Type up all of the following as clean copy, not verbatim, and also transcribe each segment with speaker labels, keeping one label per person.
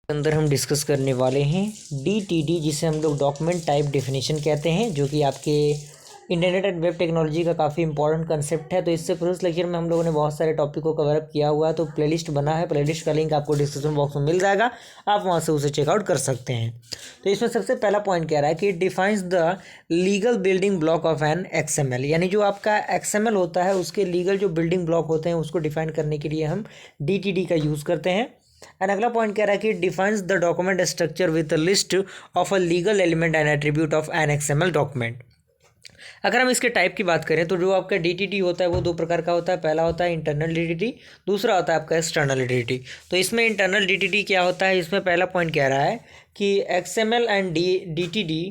Speaker 1: अंदर हम डिस्कस करने वाले हैं DTD, जिसे हम लोग डॉक्यूमेंट टाइप डेफिनेशन कहते हैं, जो कि आपके इंटरनेट एंड वेब टेक्नोलॉजी का काफ़ी इंपॉर्टेंट कंसेप्ट है। तो इससे प्रीवियस लेक्चर में हम लोगों ने बहुत सारे टॉपिक को कवर अप किया हुआ है। तो प्लेलिस्ट बना है, प्लेलिस्ट का लिंक आपको डिस्क्रिप्शन बॉक्स में मिल जाएगा, आप वहाँ से उसे चेकआउट कर सकते हैं। तो इसमें सबसे पहला पॉइंट कह रहा है कि it defines the legal building block of an XML, यानी जो आपका XML होता है उसके लीगल जो बिल्डिंग ब्लॉक होते हैं उसको डिफाइन करने के लिए हम DTD का यूज़ करते हैं। एंड अगला पॉइंट कह रहा है कि defines the document structure with a list of a legal element and attribute of an XML document. अगर हम इसके टाइप की बात करें तो जो आपका DTD होता है वो दो प्रकार का होता है। पहला होता है इंटरनल DTD, दूसरा होता है आपका एक्सटर्नल DTD। तो इसमें इंटरनल DTD क्या होता है, इसमें पहला पॉइंट कह रहा है कि XML and DTD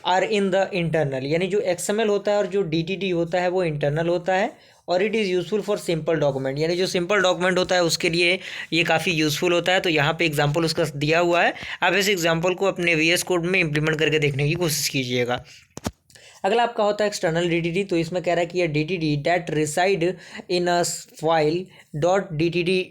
Speaker 1: are in the internal, यानी जो XML होता है और जो DTD होता है वो इंटरनल होता है और it is useful for simple document, यानी जो सिंपल डॉक्यूमेंट होता है उसके लिए ये काफ़ी यूज़फुल होता है। तो यहाँ पे एग्जांपल उसका दिया हुआ है, आप इस एग्जांपल को अपने VS कोड में इंप्लीमेंट करके देखने की कोशिश कीजिएगा। अगला आपका होता है एक्सटर्नल DTD। तो इसमें कह रहा है कि ये DTD that resides in a file dot DTD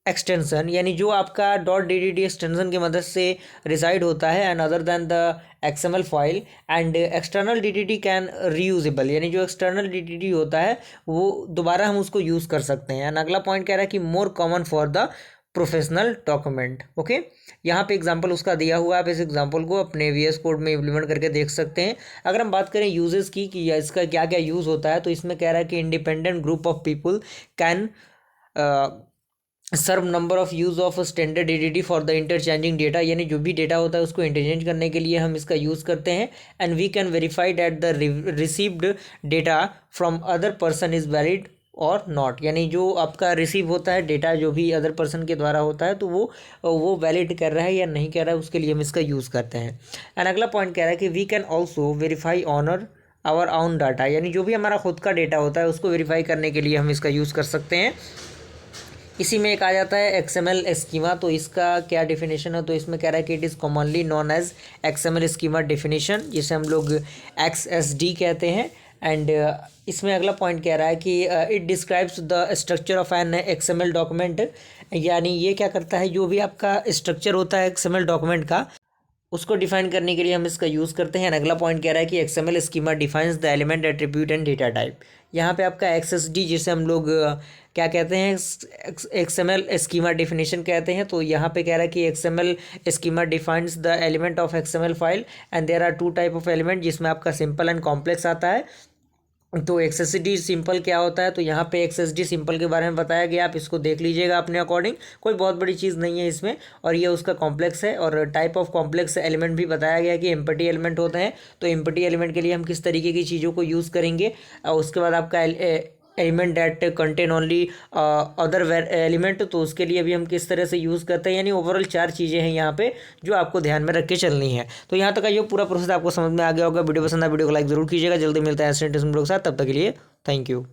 Speaker 1: extension, यानी जो आपका डॉट DTD एक्सटेंशन की मदद से रिसाइड होता है and other than the XML file. And external DTD can reusable, यानी जो एक्सटर्नल DTD होता है वो दोबारा हम उसको यूज़ कर सकते हैं। एंड अगला पॉइंट कह रहा है कि more common for the professional document. Okay, यहाँ पे एग्जांपल उसका दिया हुआ है, आप इस एग्जांपल को अपने VS कोड में इम्प्लीमेंट करके देख सकते हैं। अगर हम बात करें यूजेस की कि इसका क्या क्या यूज़ होता है, तो इसमें कह रहा है कि independent group of people can serve number of use of standard DTD for the interchanging data, यानी जो भी डेटा होता है उसको इंटरचेंज करने के लिए हम इसका यूज़ करते हैं। And we can verify that the received data from other person is valid और नॉट, यानी जो आपका रिसीव होता है डेटा जो भी अदर पर्सन के द्वारा होता है तो वो वैलिड कर रहा है या नहीं कर रहा है, उसके लिए हम इसका यूज़ करते हैं। एंड अगला पॉइंट कह रहा है कि we can also verify honour our own data, यानी जो भी हमारा खुद का डेटा होता है उसको वेरीफाई करने के लिए हम इसका यूज़ कर सकते हैं। इसी में एक आ जाता है XML स्कीमा। तो इसका क्या डेफिनेशन है, तो इसमें कह रहा है कि it is commonly known as XML schema definition, जिसे हम लोग XSD कहते हैं। एंड इसमें अगला पॉइंट कह रहा है कि it describes the structure of an XML document, यानी ये क्या करता है, जो भी आपका स्ट्रक्चर होता है XML डॉक्यूमेंट का उसको डिफाइन करने के लिए हम इसका यूज़ करते हैं। अगला पॉइंट कह रहा है कि XML schema defines the element attribute and data type. यहाँ पे आपका XSD जिसे हम लोग क्या कहते हैं, XML स्कीमा डेफिनेशन कहते हैं। तो यहाँ पे कह रहा है कि XML schema defines the element of XML file and there are two type of element, जिसमें आपका सिंपल एंड कॉम्प्लेक्स आता है। तो XSD सिंपल क्या होता है, तो यहाँ पे XSD सिंपल के बारे में बताया गया, आप इसको देख लीजिएगा अपने अकॉर्डिंग, कोई बहुत बड़ी चीज़ नहीं है इसमें। और ये उसका कॉम्प्लेक्स है। और टाइप ऑफ कॉम्प्लेक्स एलिमेंट भी बताया गया कि एम्पटी एलिमेंट होते हैं। तो एम्पटी एलिमेंट के लिए हम किस तरीके की चीज़ों को यूज़ करेंगे। और उसके बाद आपका element that contain only other element, तो उसके लिए भी हम किस तरह से यूज़ करते हैं। यानी ओवरऑल 4 चीज़ें हैं यहाँ पे जो आपको ध्यान में रख के चलनी है। तो यहाँ तक का ये पूरा प्रोसेस आपको समझ में आ गया होगा। वीडियो पसंद है वीडियो को लाइक जरूर कीजिएगा। जल्दी मिलता है ऐसे इंटरेस्टिंग वीडियो के साथ, तब तक के लिए थैंक यू।